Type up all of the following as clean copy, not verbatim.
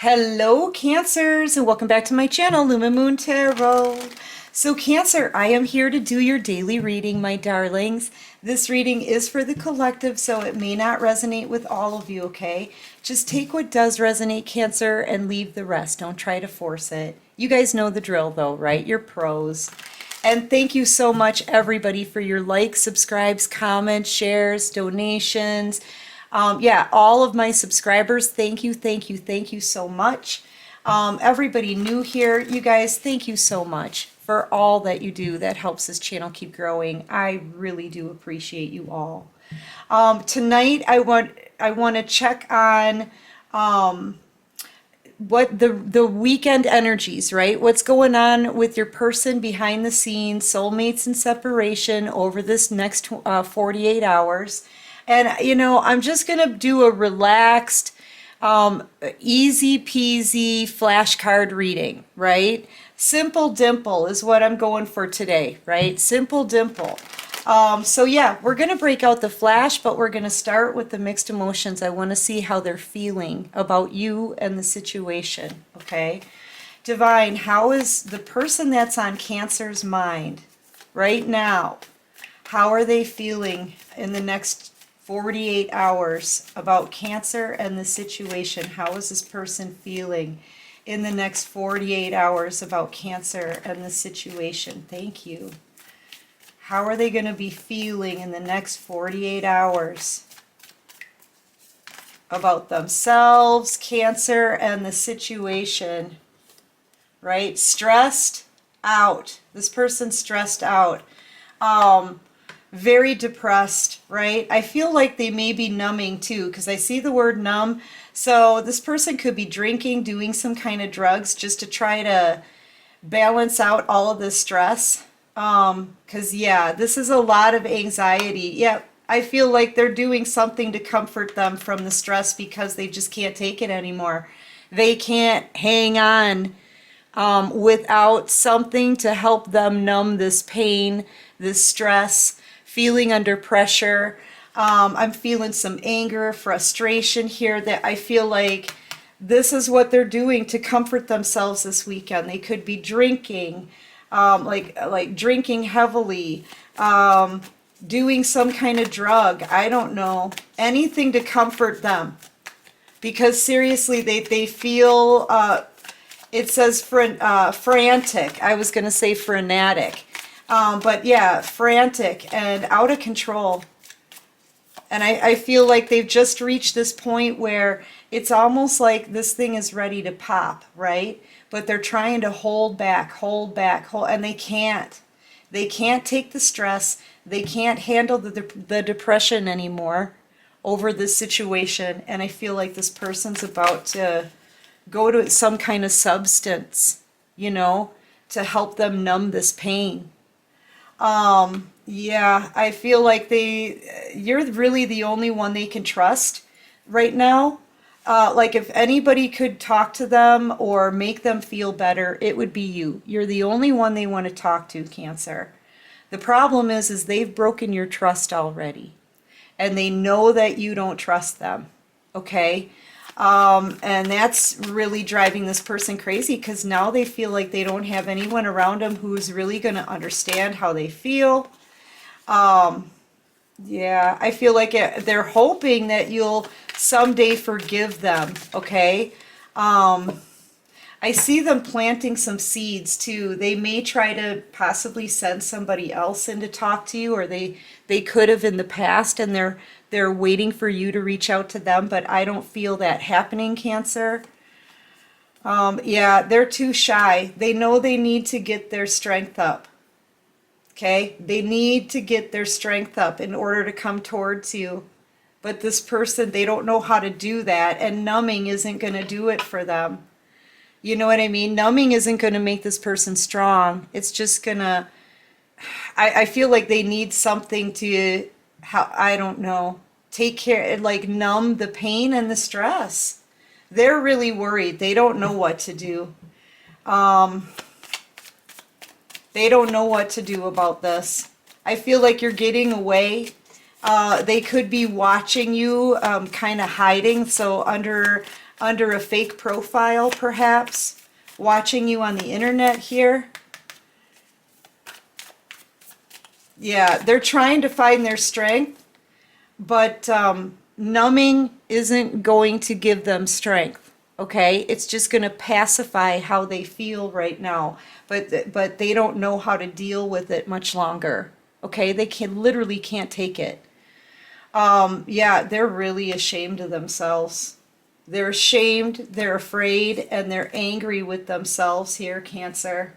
Hello Cancers, and welcome back to my channel, Lumen Tarot. So Cancer, I am here to do your daily reading, my darlings. This reading is for the collective, so it may not resonate with all of you, okay? Just take what does resonate, Cancer, and leave the rest. Don't try to force it. You guys know the drill though, right? You're pros. And thank you so much, everybody, for your likes, subscribes, comments, shares, donations. Yeah, all of my subscribers, thank you, thank you, thank you so much. Everybody new here, you guys, thank you so much for all that you do. That helps this channel keep growing. I really do appreciate you all. Tonight, I want to check on what the weekend energies, right? What's going on with your person behind the scenes, soulmates and separation over this next 48 hours. And, you know, I'm just going to do a relaxed, easy peasy flashcard reading, right? Simple dimple is what I'm going for today, right? Simple dimple. So yeah, we're going to break out the flash, but we're going to start with the mixed emotions. I want to see how they're feeling about you and the situation, okay? Divine, how is the person that's on Cancer's mind right now, how are they feeling in the next 48 hours about Cancer and the situation? How is this person feeling in the next 48 hours about Cancer and the situation? Thank you. How are they going to be feeling in the next 48 hours about themselves, Cancer, and the situation? Right? Stressed out. This person's stressed out. Very depressed, right? I feel like they may be numbing too, because I see the word numb. So this person could be drinking, doing some kind of drugs just to try to balance out all of this stress. Because yeah, this is a lot of anxiety. Yeah, I feel like they're doing something to comfort them from the stress because they just can't take it anymore. They can't hang on without something to help them numb this pain, this stress, feeling under pressure. I'm feeling some anger, frustration here that I feel like this is what they're doing to comfort themselves this weekend. They could be drinking, like drinking heavily, doing some kind of drug. I don't know. Anything to comfort them. Because seriously, they feel, it says frantic. I was going to say frenetic. But yeah, frantic and out of control. And I feel like they've just reached this point where it's almost like this thing is ready to pop, right? But they're trying to hold back, and they can't. They can't take the stress. They can't handle the depression anymore over this situation. And I feel like this person's about to go to some kind of substance, you know, to help them numb this pain. Yeah, I feel like you're really the only one they can trust right now. Like if anybody could talk to them or make them feel better, it would be you. You're the only one they want to talk to, Cancer. The problem is they've broken your trust already, and they know that you don't trust them, okay? And that's really driving this person crazy because now they feel like they don't have anyone around them who's really going to understand how they feel. Yeah, I feel like they're hoping that you'll someday forgive them, okay? I see them planting some seeds too. They may try to possibly send somebody else in to talk to you, or they could have in the past, and they're waiting for you to reach out to them, but I don't feel that happening, Cancer. Yeah, they're too shy. They know they need to get their strength up. Okay? They need to get their strength up in order to come towards you. But this person, they don't know how to do that, and numbing isn't going to do it for them. You know what I mean? Numbing isn't going to make this person strong. It's just going to... I feel like they need something to... I don't know, take care, like numb the pain and the stress. They're really worried. They don't know what to do. They don't know what to do about this. I feel like you're getting away. They could be watching you, kind of hiding, so under under a fake profile, perhaps, watching you on the internet here. Yeah, they're trying to find their strength, but numbing isn't going to give them strength, okay? It's just going to pacify how they feel right now, but they don't know how to deal with it much longer, okay? They literally can't take it. Yeah, they're really ashamed of themselves. They're ashamed, they're afraid, and they're angry with themselves here, Cancer.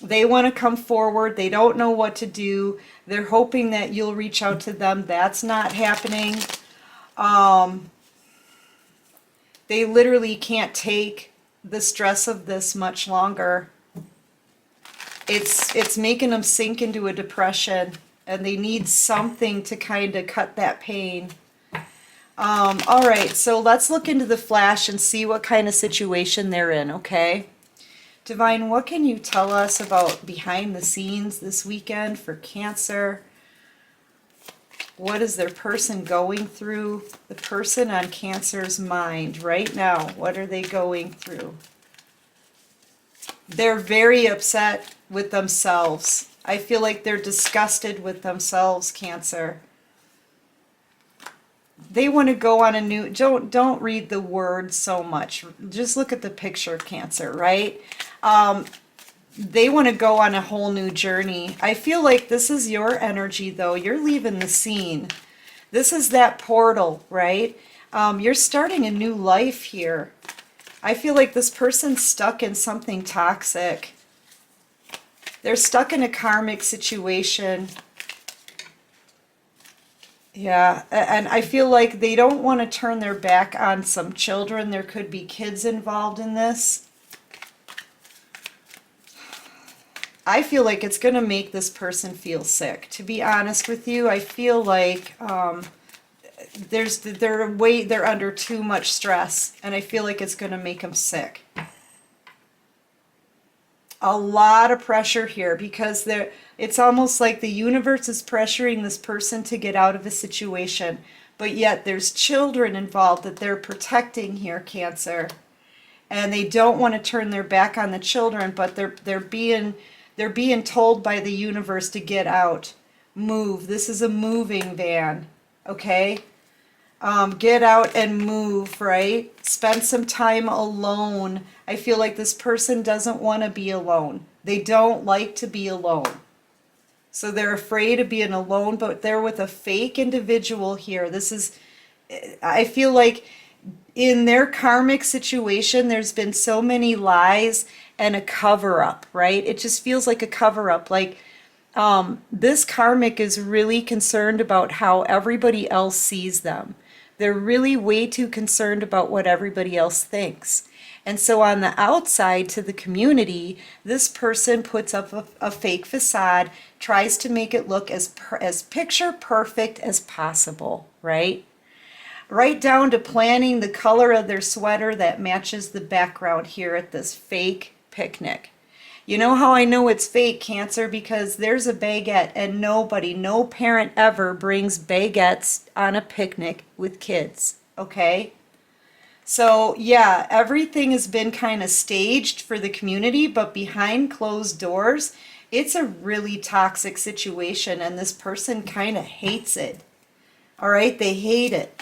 They want to come forward. They don't know what to do. They're hoping that you'll reach out to them. That's not happening. They literally can't take the stress of this much longer. It's making them sink into a depression, and they need something to kind of cut that pain. All right, so let's look into the flash and see what kind of situation they're in, okay? Divine, what can you tell us about behind the scenes this weekend for Cancer? What is their person going through? The person on Cancer's mind right now, what are they going through? They're very upset with themselves. I feel like they're disgusted with themselves, Cancer. They want to go on a new, don't read the words so much. Just look at the picture, Cancer, right? They want to go on a whole new journey. I feel like this is your energy, though. You're leaving the scene. This is that portal, right? You're starting a new life here. I feel like this person's stuck in something toxic. They're stuck in a karmic situation. Yeah, and I feel like they don't want to turn their back on some children. There could be kids involved in this. I feel like it's going to make this person feel sick. To be honest with you, I feel like they're under too much stress, and I feel like it's going to make them sick. A lot of pressure here because it's almost like the universe is pressuring this person to get out of a situation, but yet there's children involved that they're protecting here, Cancer, and they don't want to turn their back on the children, but they're being told by the universe to get out, move. This is a moving van, okay? Get out and move, right? Spend some time alone. I feel like this person doesn't want to be alone. They don't like to be alone. So they're afraid of being alone, but they're with a fake individual here. I feel like in their karmic situation, there's been so many lies and a cover-up, right? It just feels like a cover-up. Like this karmic is really concerned about how everybody else sees them. They're really way too concerned about what everybody else thinks. And so on the outside to the community, this person puts up a fake facade, tries to make it look as picture perfect as possible, right? Right down to planning the color of their sweater that matches the background here at this fake picnic. You know how I know it's fake, Cancer? Because there's a baguette, and no parent ever brings baguettes on a picnic with kids, okay? So yeah, everything has been kind of staged for the community, but behind closed doors, it's a really toxic situation, and this person kind of hates it. All right, they hate it.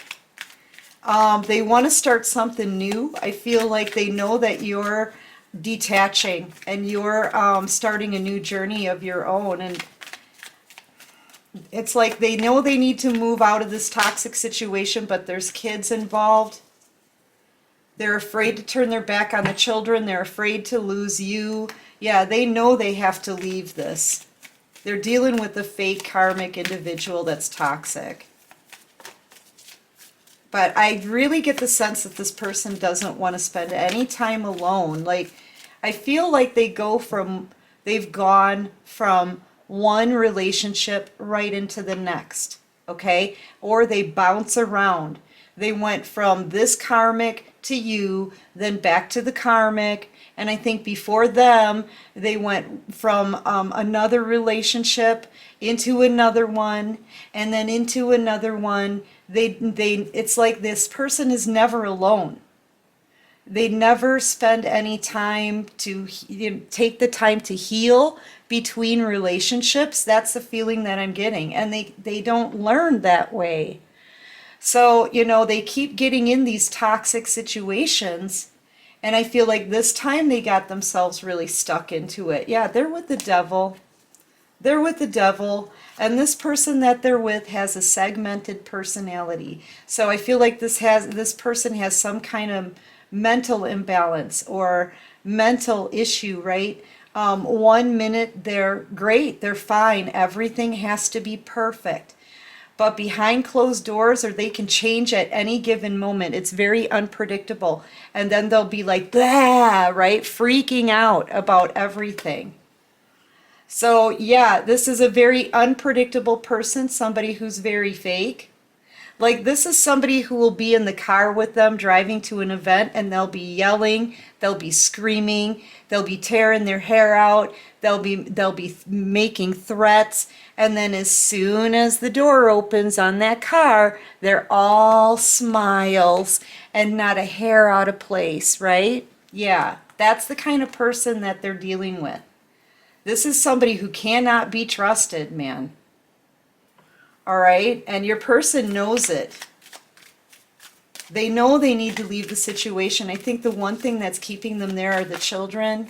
They want to start something new. I feel like they know that you're detaching and you're starting a new journey of your own, and it's like they know they need to move out of this toxic situation, but there's kids involved. They're afraid to turn their back on the children. They're afraid to lose you. Yeah, they know they have to leave this. They're dealing with a fake karmic individual that's toxic. But I really get the sense that this person doesn't want to spend any time alone. Like, I feel like they've gone from one relationship right into the next, okay? Or they bounce around. They went from this karmic to you, then back to the karmic. And I think before them, they went from another relationship into another one, and then into another one. It's like this person is never alone. They never spend any time to take the time to heal between relationships. That's the feeling that I'm getting. And they don't learn that way. So, they keep getting in these toxic situations. And I feel like this time they got themselves really stuck into it. Yeah, they're with the devil. They're with the devil. And this person that they're with has a segmented personality. So I feel like this person has some kind of mental imbalance or mental issue, right? 1 minute they're great, they're fine, everything has to be perfect. But behind closed doors, or they can change at any given moment. It's very unpredictable. And then they'll be like, blah, right? Freaking out about everything. So yeah, this is a very unpredictable person, somebody who's very fake. Like this is somebody who will be in the car with them driving to an event, and they'll be yelling, they'll be screaming, they'll be tearing their hair out, they'll be making threats, and then as soon as the door opens on that car, they're all smiles and not a hair out of place, right? Yeah, that's the kind of person that they're dealing with. This is somebody who cannot be trusted, man. All right, and your person knows it. They know they need to leave the situation. I think the one thing that's keeping them there are the children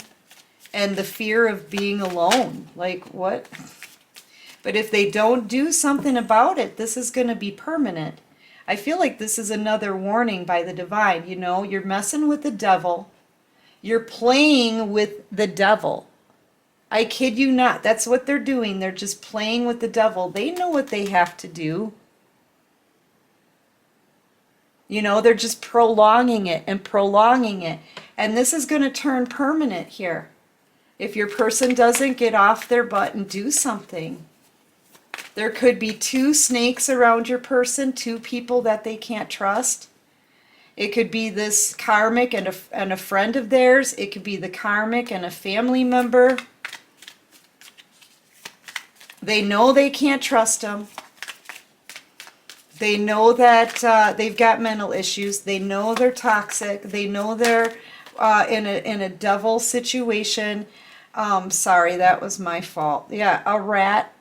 and the fear of being alone. Like, what? But if they don't do something about it, this is going to be permanent. I feel like this is another warning by the divine. You're messing with the devil. You're playing with the devil. I kid you not. That's what they're doing. They're just playing with the devil. They know what they have to do. They're just prolonging it and prolonging it. And this is going to turn permanent here. If your person doesn't get off their butt and do something. There could be 2 snakes around your person, 2 people that they can't trust. It could be this karmic and a friend of theirs. It could be the karmic and a family member. They know they can't trust them. They know that they've got mental issues. They know they're toxic. They know they're in a devil situation. Sorry, that was my fault. Yeah, a rat.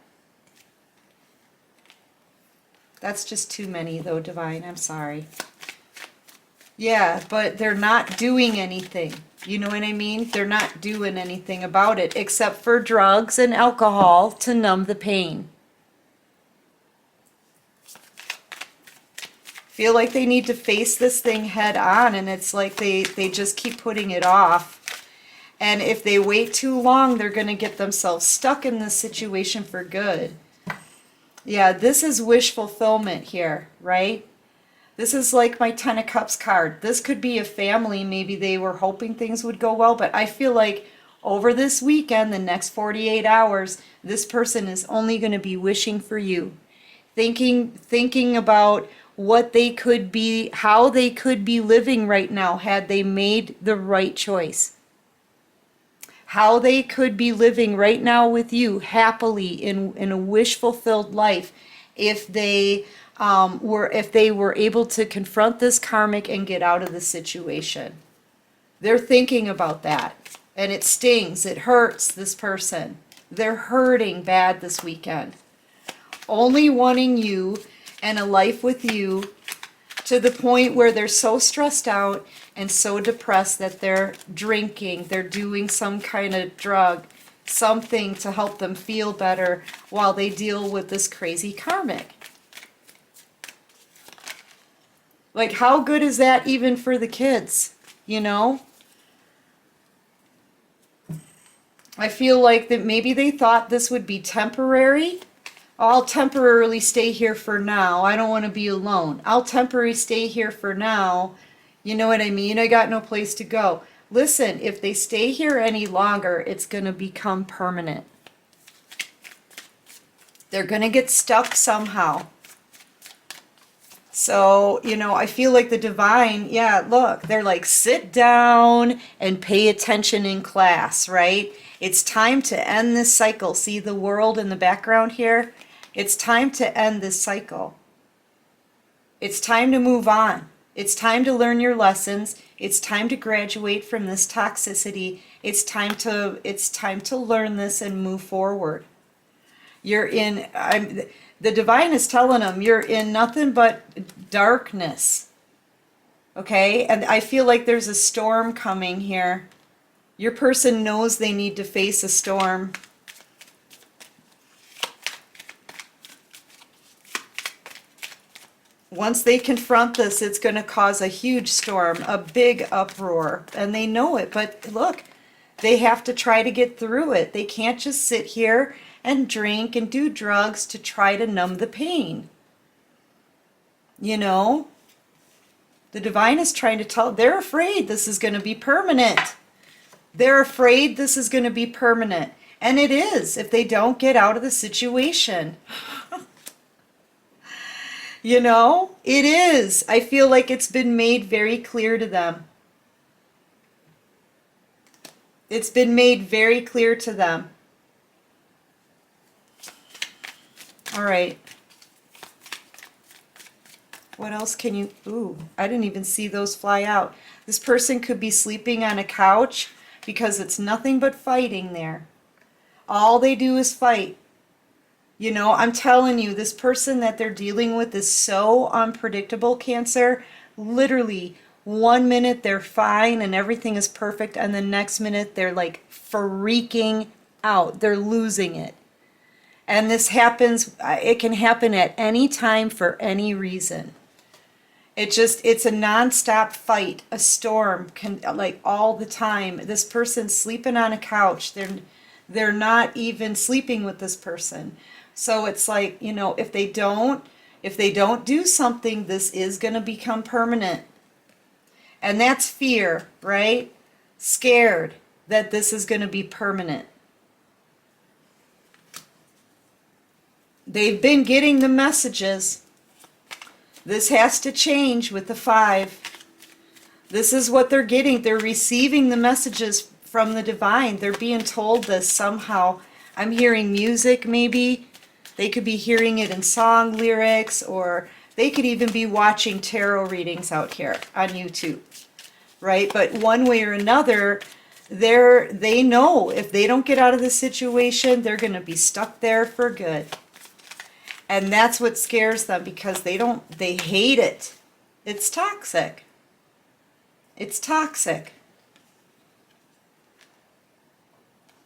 That's just too many though, divine. I'm sorry. Yeah, but they're not doing anything. You know what I mean? They're not doing anything about it except for drugs and alcohol to numb the pain. Feel like they need to face this thing head on, and it's like they just keep putting it off. And if they wait too long, they're going to get themselves stuck in this situation for good. Yeah, this is wish fulfillment here, right? This is like my 10 of Cups card. This could be a family. Maybe they were hoping things would go well, but I feel like over this weekend, the next 48 hours, this person is only going to be wishing for you. Thinking about what they could be, how they could be living right now had they made the right choice. How they could be living right now with you happily in a wish-fulfilled life if they were able to confront this karmic and get out of the situation. They're thinking about that. And it stings. It hurts this person. They're hurting bad this weekend. Only wanting you and a life with you to the point where they're so stressed out and so depressed that they're drinking, they're doing some kind of drug, something to help them feel better while they deal with this crazy karmic. Like, how good is that even for the kids, I feel like that maybe they thought this would be temporary. I'll temporarily stay here for now. I don't want to be alone. I'll temporarily stay here for now. You know what I mean? I got no place to go. Listen, if they stay here any longer, it's going to become permanent. They're going to get stuck somehow. So, you know, I feel like the divine, yeah, look, they're like, sit down and pay attention in class, right? It's time to end this cycle. See the world in the background here? It's time to end this cycle. It's time to move on. It's time to learn your lessons. It's time to graduate from this toxicity. It's time to learn this and move forward. The divine is telling them you're in nothing but darkness. Okay? And I feel like there's a storm coming here. Your person knows they need to face a storm. Once they confront this, it's going to cause a huge storm, a big uproar, and they know it. But look, they have to try to get through it. They can't just sit here and drink and do drugs to try to numb the pain. You know, the divine is trying to tell, they're afraid this is going to be permanent. They're afraid this is going to be permanent. And it is, if they don't get out of the situation. You know, it is. I feel like it's been made very clear to them. It's been made very clear to them. All right. What else can you... Ooh, I didn't even see those fly out. This person could be sleeping on a couch because it's nothing but fighting there. All they do is fight. You know, I'm telling you, this person that they're dealing with is so unpredictable, Cancer. Literally, 1 minute they're fine and everything is perfect, and the next minute they're like freaking out. They're losing it. And this happens, it can happen at any time for any reason. It's a nonstop fight, a storm, like all the time. This person's sleeping on a couch. They're not even sleeping with this person. So it's like, you know, if they don't do something, this is going to become permanent. And that's fear, right? Scared that this is going to be permanent. They've been getting the messages. This has to change with the 5. This is what they're getting. They're receiving the messages from the divine. They're being told this somehow. I'm hearing music maybe. They could be hearing it in song lyrics, or they could even be watching tarot readings out here on YouTube, right? But one way or another, they know if they don't get out of the situation, they're going to be stuck there for good. And that's what scares them, because they hate it. It's toxic. It's toxic.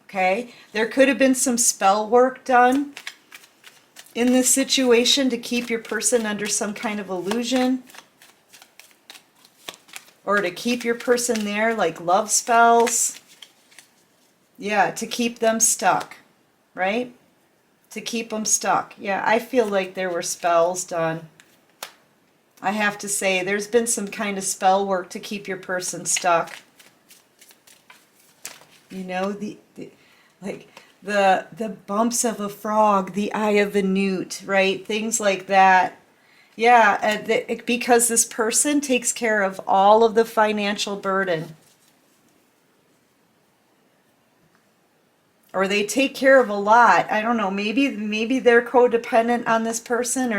Okay? There could have been some spell work done in this situation to keep your person under some kind of illusion, or to keep your person there, like love spells. Yeah, to keep them stuck, right? To keep them stuck. Yeah, I feel like there were spells done. I have to say, there's been some kind of spell work to keep your person stuck. You know, the bumps of a frog, the eye of a newt, right? Things like that. Yeah, because this person takes care of all of the financial burden. Or they take care of a lot. I don't know, maybe they're codependent on this person,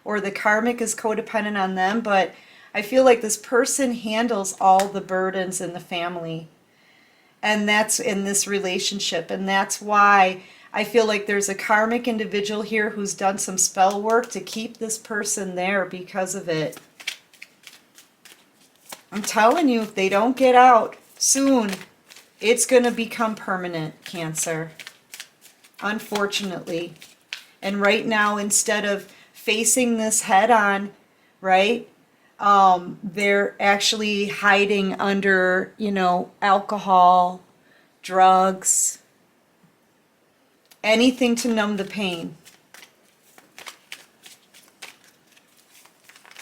or the karmic is codependent on them, but I feel like this person handles all the burdens in the family. And that's in this relationship. And that's why I feel like there's a karmic individual here who's done some spell work to keep this person there because of it. I'm telling you, if they don't get out soon, it's going to become permanent, Cancer. Unfortunately. And right now, instead of facing this head on, right, they're actually hiding under, you know, alcohol, drugs, anything to numb the pain.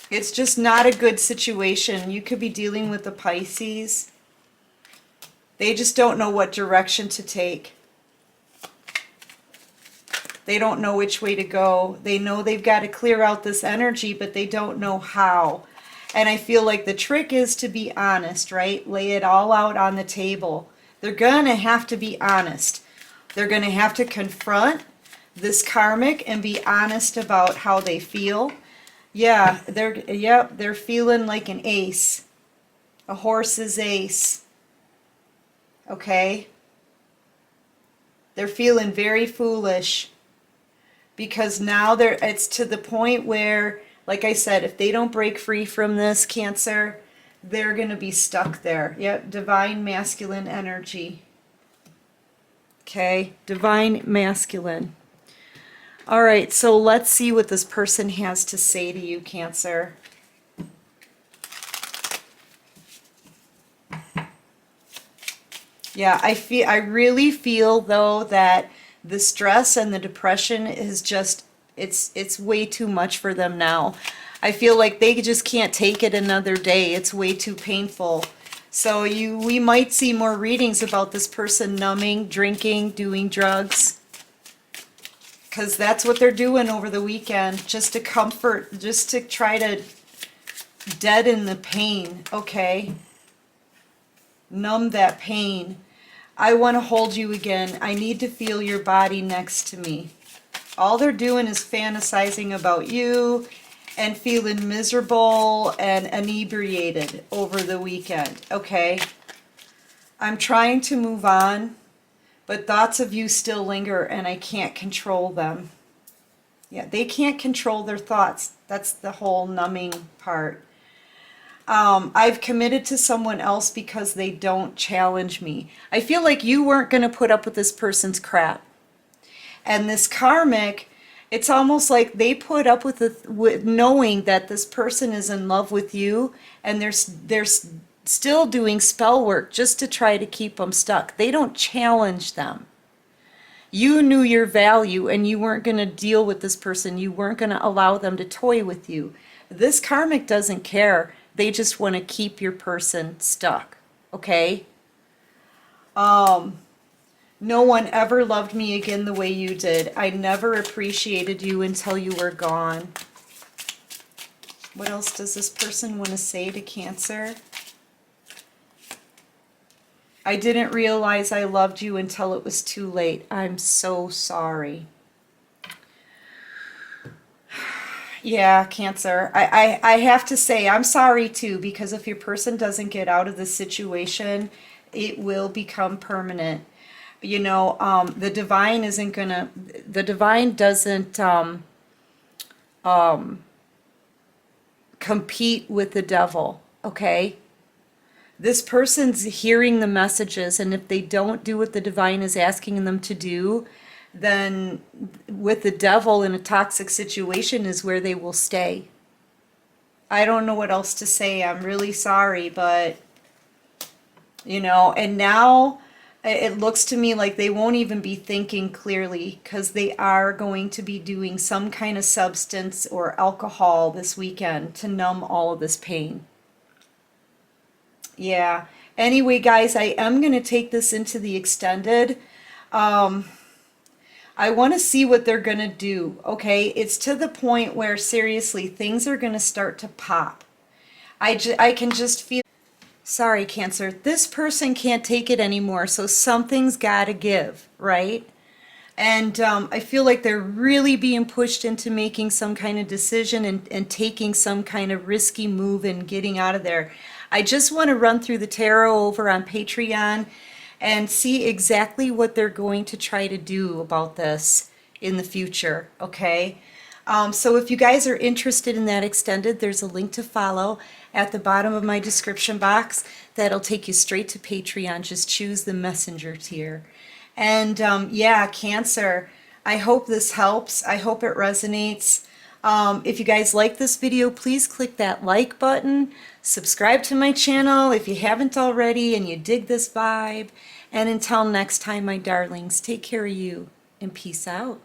It's just not a good situation. You could be dealing with a Pisces. They just don't know what direction to take. They don't know which way to go. They know they've got to clear out this energy, but they don't know how. And I feel like the trick is to be honest, right? Lay it all out on the table. They're going to have to be honest. They're going to have to confront this karmic and be honest about how they feel. Yeah, they're feeling like an ace. A horse's ace. Okay? They're feeling very foolish because now it's to the point where, like I said, if they don't break free from this, Cancer, they're going to be stuck there. Yep, divine masculine energy. Okay, divine masculine. All right, so let's see what this person has to say to you, Cancer. Yeah, I really feel though that the stress and the depression is just, it's way too much for them now. I feel like they just can't take it another day. It's way too painful. So we might see more readings about this person numbing, drinking, doing drugs. Because that's what they're doing over the weekend, just to comfort, just to try to deaden the pain, okay? Numb that pain. I want to hold you again. I need to feel your body next to me. All they're doing is fantasizing about you and feeling miserable and inebriated over the weekend, okay? I'm trying to move on, but thoughts of you still linger and I can't control them. Yeah, they can't control their thoughts. That's the whole numbing part. I've committed to someone else because they don't challenge me. I feel like you weren't going to put up with this person's crap. And this karmic, it's almost like they put up with knowing that this person is in love with you, and they're still doing spell work just to try to keep them stuck. They don't challenge them. You knew your value and you weren't going to deal with this person. You weren't going to allow them to toy with you. This karmic doesn't care. They just want to keep your person stuck, okay? No one ever loved me again the way you did. I never appreciated you until you were gone. What else does this person want to say to Cancer? I didn't realize I loved you until it was too late. I'm so sorry. Yeah, Cancer. I have to say I'm sorry too, because if your person doesn't get out of the situation, it will become permanent. You know, the divine isn't gonna, the divine doesn't compete with the devil, okay? This person's hearing the messages, and if they don't do what the divine is asking them to do, then with the devil in a toxic situation is where they will stay. I don't know what else to say. I'm really sorry, but, you know, and now it looks to me like they won't even be thinking clearly, because they are going to be doing some kind of substance or alcohol this weekend to numb all of this pain. Yeah. Anyway, guys, I am going to take this into the extended. I want to see what they're going to do, okay? It's to the point where, seriously, things are going to start to pop. I can just feel... Sorry, Cancer. This person can't take it anymore, so something's got to give, right? And I feel like they're really being pushed into making some kind of decision and taking some kind of risky move and getting out of there. I just want to run through the tarot over on Patreon and see exactly what they're going to try to do about this in the future, okay? So if you guys are interested in that extended, there's a link to follow at the bottom of my description box. That'll take you straight to Patreon. Just choose the messenger tier. And yeah, Cancer, I hope this helps. I hope it resonates. If you guys like this video, please click that like button. Subscribe to my channel if you haven't already and you dig this vibe. And until next time, my darlings, take care of you and peace out.